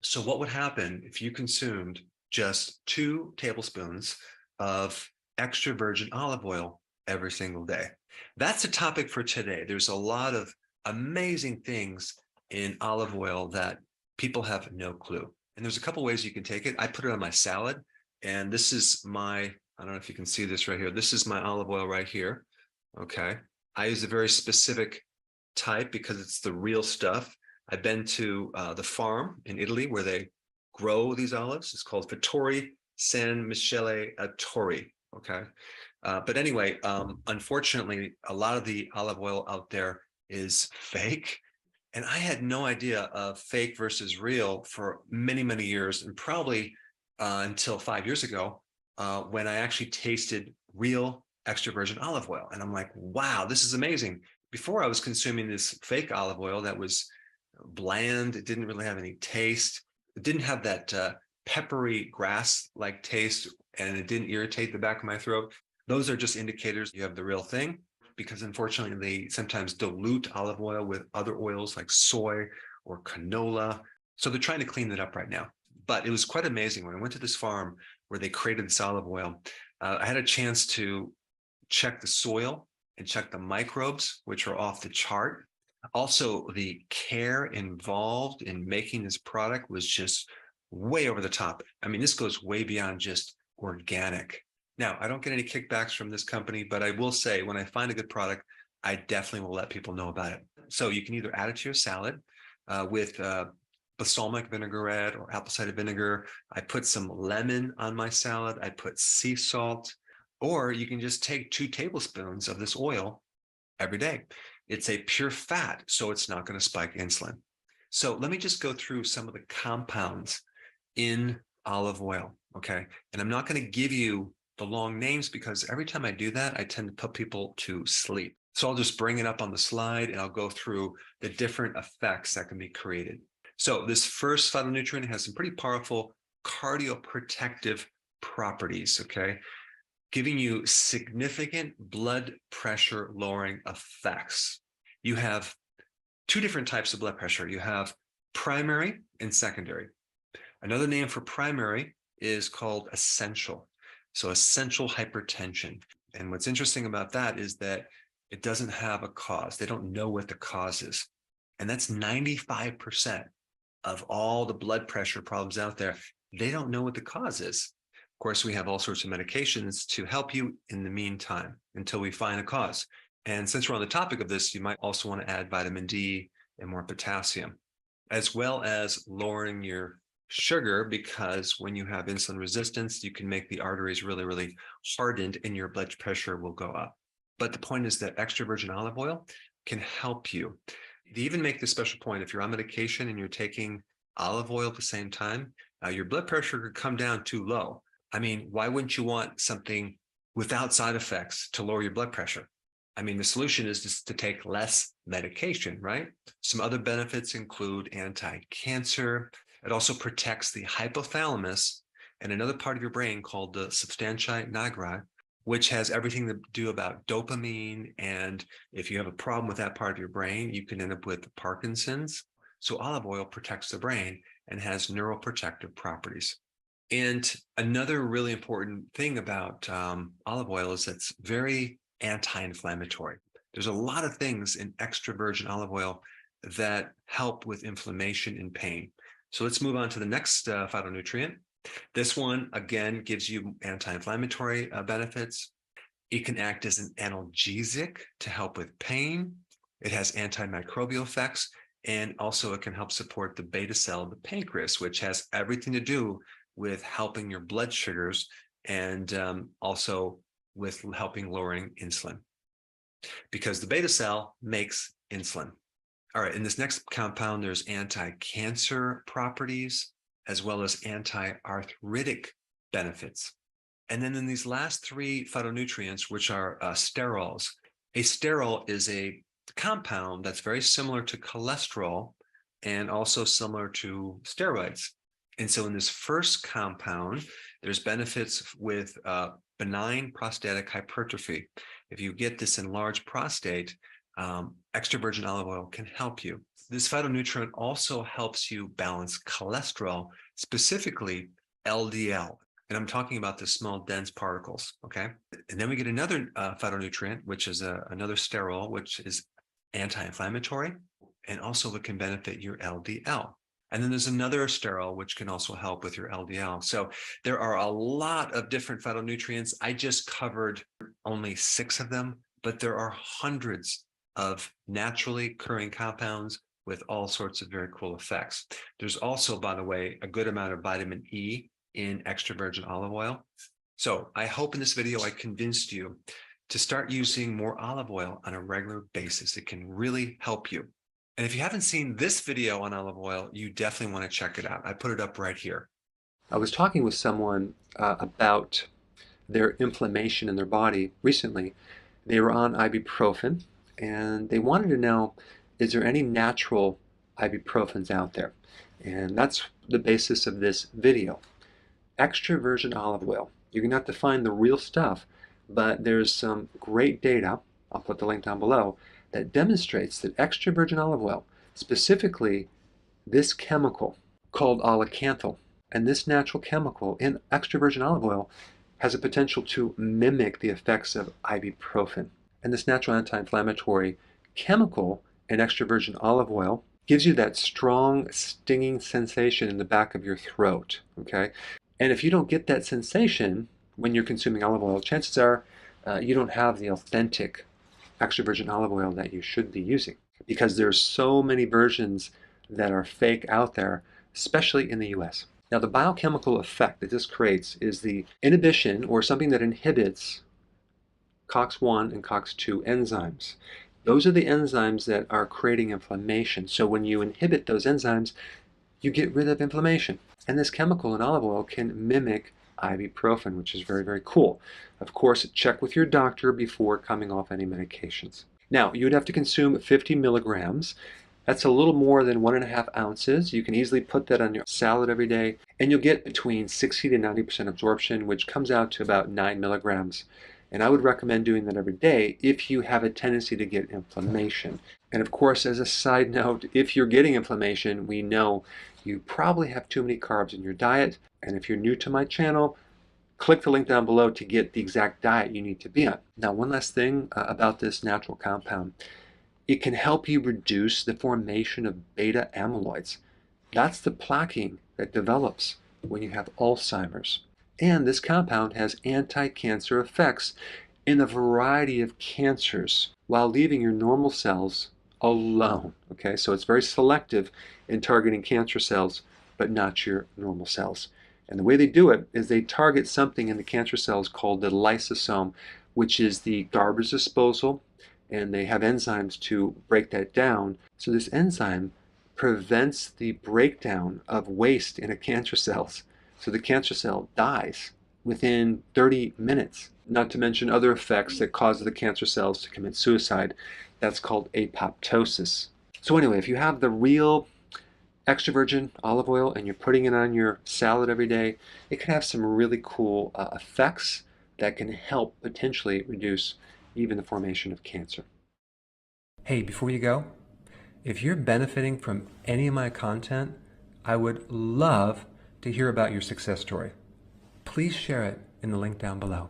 So what would happen if you consumed just 2 tablespoons of extra virgin olive oil every single day? That's a topic for today. There's a lot of amazing things in olive oil that people have no clue. And there's a couple ways you can take it. I put it on my salad, and this is my, I don't know if you can see this right here. This is my olive oil right here. Okay. I use a very specific type because it's the real stuff. I've been to the farm in Italy where they grow these olives. It's called Fattori San Michele a Torri. Okay. But anyway, unfortunately, a lot of the olive oil out there is fake. And I had no idea of fake versus real for many, many years, and probably until 5 years ago, when I actually tasted real extra virgin olive oil. And I'm like, wow, this is amazing. Before I was consuming this fake olive oil that was bland. It didn't really have any taste. It didn't have that peppery grass-like taste, and it didn't irritate the back of my throat. Those are just indicators you have the real thing, because unfortunately they sometimes dilute olive oil with other oils like soy or canola. So they're trying to clean that up right now. But it was quite amazing when I went to this farm where they created this olive oil. I had a chance to check the soil and check the microbes, which are off the chart. Also, the care involved in making this product was just way over the top. I mean, this goes way beyond just organic. Now, I don't get any kickbacks from this company, but I will say when I find a good product, I definitely will let people know about it. So you can either add it to your salad with balsamic vinaigrette or apple cider vinegar. I put some lemon on my salad. I put sea salt, or you can just take 2 tablespoons of this oil every day. It's a pure fat, so it's not going to spike insulin. So let me just go through some of the compounds in olive oil, okay? And I'm not going to give you the long names because every time I do that, I tend to put people to sleep. So I'll just bring it up on the slide and I'll go through the different effects that can be created. So this first phytonutrient has some pretty powerful cardioprotective properties, okay? Giving you significant blood pressure lowering effects. You have 2 different types of blood pressure. You have primary and secondary. Another name for primary is called essential. So essential hypertension. And what's interesting about that is that it doesn't have a cause. They don't know what the cause is. And that's 95% of all the blood pressure problems out there. They don't know what the cause is. Of course, we have all sorts of medications to help you in the meantime until we find a cause. And since we're on the topic of this, you might also want to add vitamin D and more potassium, as well as lowering your sugar, because when you have insulin resistance, you can make the arteries really, really hardened and your blood pressure will go up. But the point is that extra virgin olive oil can help you. They even make the special point, if you're on medication and you're taking olive oil at the same time, your blood pressure could come down too low. I mean, why wouldn't you want something without side effects to lower your blood pressure? I mean, the solution is just to take less medication, right? Some other benefits include anti-cancer. It also protects the hypothalamus and another part of your brain called the substantia nigra, which has everything to do about dopamine. And if you have a problem with that part of your brain, you can end up with Parkinson's. So olive oil protects the brain and has neuroprotective properties. And another really important thing about olive oil is it's very anti-inflammatory. There's a lot of things in extra virgin olive oil that help with inflammation and pain. So let's move on to the next phytonutrient. This one, again, gives you anti-inflammatory benefits. It can act as an analgesic to help with pain. It has antimicrobial effects, and also it can help support the beta cell of the pancreas, which has everything to do with helping your blood sugars and also with helping lowering insulin, because the beta cell makes insulin. All right, in this next compound, there's anti-cancer properties as well as anti-arthritic benefits. And then in these last 3 phytonutrients, which are sterols, a sterol is a compound that's very similar to cholesterol and also similar to steroids. And so in this first compound, there's benefits with benign prostatic hypertrophy. If you get this enlarged prostate, extra virgin olive oil can help you. this phytonutrient also helps you balance cholesterol, specifically LDL. And I'm talking about the small dense particles, okay? And then we get another phytonutrient, which is another sterol, which is anti-inflammatory, and also it can benefit your LDL. And then there's another sterol, which can also help with your LDL. So there are a lot of different phytonutrients. I just covered only 6 of them, but there are hundreds of naturally occurring compounds with all sorts of very cool effects. There's also, by the way, a good amount of vitamin E in extra virgin olive oil. So I hope in this video I convinced you to start using more olive oil on a regular basis. It can really help you. And if you haven't seen this video on olive oil, you definitely want to check it out. I put it up right here. I was talking with someone about their inflammation in their body recently. They were on ibuprofen, and they wanted to know, is there any natural ibuprofens out there? And that's the basis of this video. Extra virgin olive oil. You're going to have to find the real stuff, but there's some great data, I'll put the link down below, that demonstrates that extra virgin olive oil, specifically this chemical called olecanthal, and this natural chemical in extra virgin olive oil has a potential to mimic the effects of ibuprofen. And this natural anti-inflammatory chemical in extra virgin olive oil gives you that strong stinging sensation in the back of your throat, okay? And if you don't get that sensation when you're consuming olive oil, chances are you don't have the authentic extra virgin olive oil that you should be using, because there's so many versions that are fake out there, especially in the US. Now, the biochemical effect that this creates is the inhibition, or something that inhibits, COX-1 and COX-2 enzymes. Those are the enzymes that are creating inflammation. So when you inhibit those enzymes, you get rid of inflammation. And this chemical in olive oil can mimic ibuprofen, which is very, very cool. Of course, check with your doctor before coming off any medications. Now, you would have to consume 50 milligrams. That's a little more than 1.5 ounces. You can easily put that on your salad every day, and you'll get between 60 to 90% absorption, which comes out to about 9 milligrams. And I would recommend doing that every day if you have a tendency to get inflammation. And of course, as a side note, if you're getting inflammation, we know you probably have too many carbs in your diet. And if you're new to my channel, click the link down below to get the exact diet you need to be on. Now, one last thing about this natural compound. It can help you reduce the formation of beta amyloids. That's the plaquing that develops when you have Alzheimer's. And this compound has anti-cancer effects in a variety of cancers while leaving your normal cells alone. Okay, so it's very selective in targeting cancer cells, but not your normal cells. And the way they do it is they target something in the cancer cells called the lysosome, which is the garbage disposal, and they have enzymes to break that down. So this enzyme prevents the breakdown of waste in a cancer cells. So the cancer cell dies within 30 minutes, not to mention other effects that cause the cancer cells to commit suicide. That's called apoptosis. So anyway, if you have the real extra virgin olive oil and you're putting it on your salad every day, it can have some really cool effects that can help potentially reduce even the formation of cancer. Hey, before you go, if you're benefiting from any of my content, I would love to hear about your success story. Please share it in the link down below.